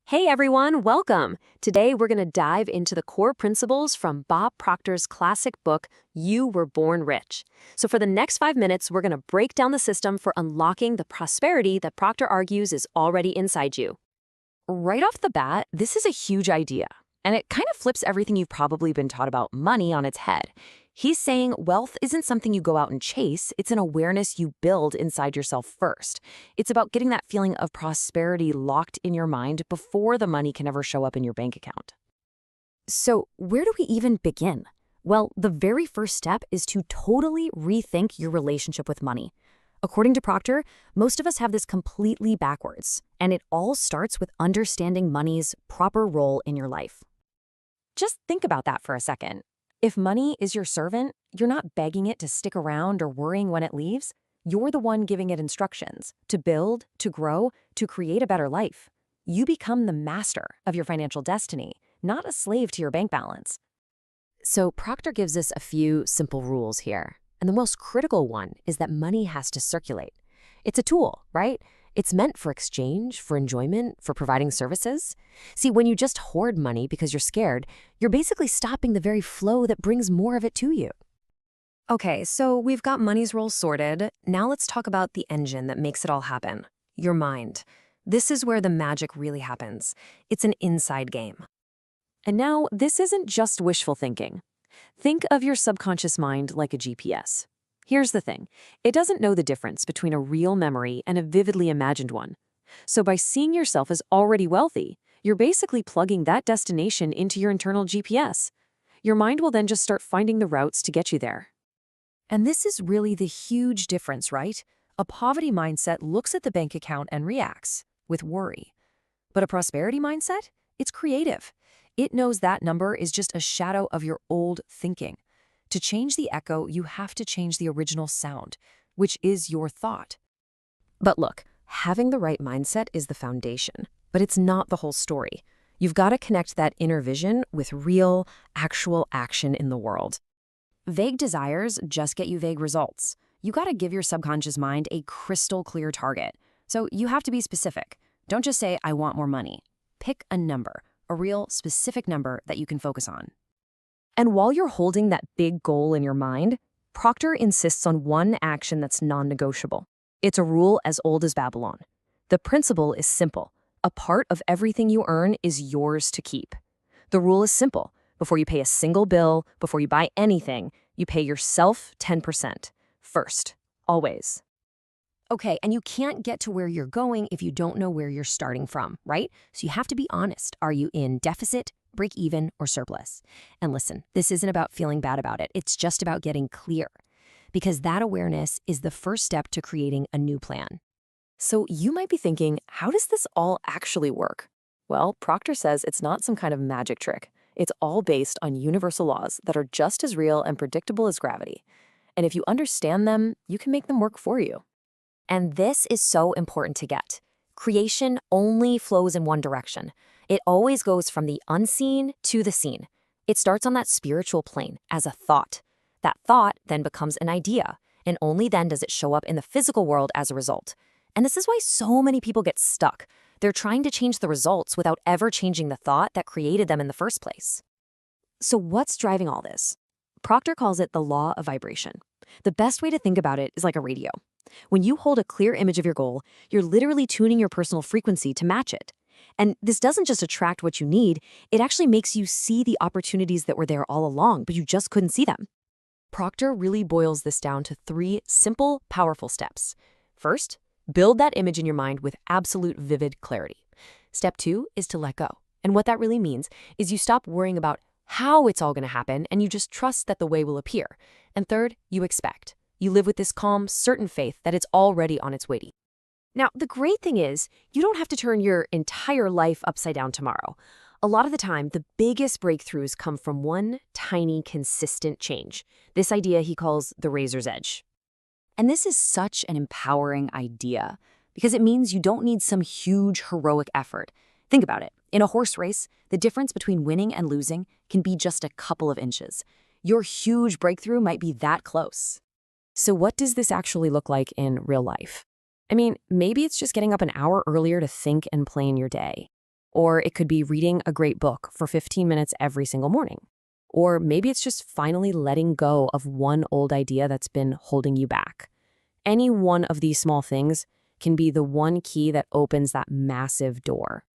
Hey everyone, welcome! Today we're going to dive into the core principles from Bob Proctor's classic book, You Were Born Rich. So for the next 5 minutes, we're going to break down the system for unlocking the prosperity that Proctor argues is already inside you. Right off the bat, this is a huge idea, and it kind of flips everything you've probably been taught about money on its head. He's saying wealth isn't something you go out and chase, it's an awareness you build inside yourself first. It's about getting that feeling of prosperity locked in your mind before the money can ever show up in your bank account. So, where do we even begin? Well, the very first step is to totally rethink your relationship with money. According to Proctor, most of us have this completely backwards, and it all starts with understanding money's proper role in your life. Just think about that for a second. If money is your servant, you're not begging it to stick around or worrying when it leaves. You're the one giving it instructions to build, to grow, to create a better life. You become the master of your financial destiny, not a slave to your bank balance. So, Proctor gives us a few simple rules here. And the most critical one is that money has to circulate. It's a tool, right? It's meant for exchange, for enjoyment, for providing services. See, when you just hoard money because you're scared, you're basically stopping the very flow that brings more of it to you. Okay, so we've got money's role sorted. Now let's talk about the engine that makes it all happen, your mind. This is where the magic really happens. It's an inside game. And now, this isn't just wishful thinking. Think of your subconscious mind like a GPS. Here's the thing. It doesn't know the difference between a real memory and a vividly imagined one. So by seeing yourself as already wealthy, you're basically plugging that destination into your internal GPS. Your mind will then just start finding the routes to get you there. And this is really the huge difference, right? A poverty mindset looks at the bank account and reacts with worry. But a prosperity mindset? It's creative. It knows that number is just a shadow of your old thinking. To change the echo, you have to change the original sound, which is your thought. But look, having the right mindset is the foundation, but it's not the whole story. You've got to connect that inner vision with real, actual action in the world. Vague desires just get you vague results. You got to give your subconscious mind a crystal clear target. So you have to be specific. Don't just say, I want more money. Pick a number, a real specific number that you can focus on. And while you're holding that big goal in your mind, Proctor insists on one action that's non-negotiable. It's a rule as old as Babylon. The principle is simple. A part of everything you earn is yours to keep. The rule is simple. Before you pay a single bill, before you buy anything, you pay yourself 10%. First. Always. Okay, and you can't get to where you're going if you don't know where you're starting from, right? So you have to be honest. Are you in deficit, break even, or surplus? And listen, this isn't about feeling bad about it. It's just about getting clear. Because that awareness is the first step to creating a new plan. So you might be thinking, how does this all actually work? Well, Proctor says it's not some kind of magic trick. It's all based on universal laws that are just as real and predictable as gravity. And if you understand them, you can make them work for you. And this is so important to get. Creation only flows in one direction. It always goes from the unseen to the seen. It starts on that spiritual plane as a thought. That thought then becomes an idea, and only then does it show up in the physical world as a result. And this is why so many people get stuck. They're trying to change the results without ever changing the thought that created them in the first place. So what's driving all this? Proctor calls it the law of vibration. The best way to think about it is like a radio. When you hold a clear image of your goal, you're literally tuning your personal frequency to match it. And this doesn't just attract what you need, it actually makes you see the opportunities that were there all along, but you just couldn't see them. Proctor really boils this down to 3 simple, powerful steps. First, build that image in your mind with absolute vivid clarity. Step 2 is to let go. And what that really means is you stop worrying about how it's all going to happen and you just trust that the way will appear. And third, you expect. You live with this calm, certain faith that it's already on its way to you. Now, the great thing is, you don't have to turn your entire life upside down tomorrow. A lot of the time, the biggest breakthroughs come from one tiny, consistent change. This idea he calls the razor's edge. And this is such an empowering idea because it means you don't need some huge heroic effort. Think about it. In a horse race, the difference between winning and losing can be just a couple of inches. Your huge breakthrough might be that close. So what does this actually look like in real life? I mean, maybe it's just getting up an hour earlier to think and plan your day. Or it could be reading a great book for 15 minutes every single morning. Or maybe it's just finally letting go of one old idea that's been holding you back. Any one of these small things can be the one key that opens that massive door.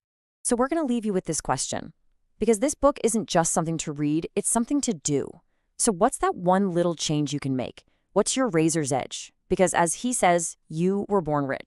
So we're going to leave you with this question, because this book isn't just something to read, it's something to do. So what's that one little change you can make? What's your razor's edge? Because as he says, you were born rich.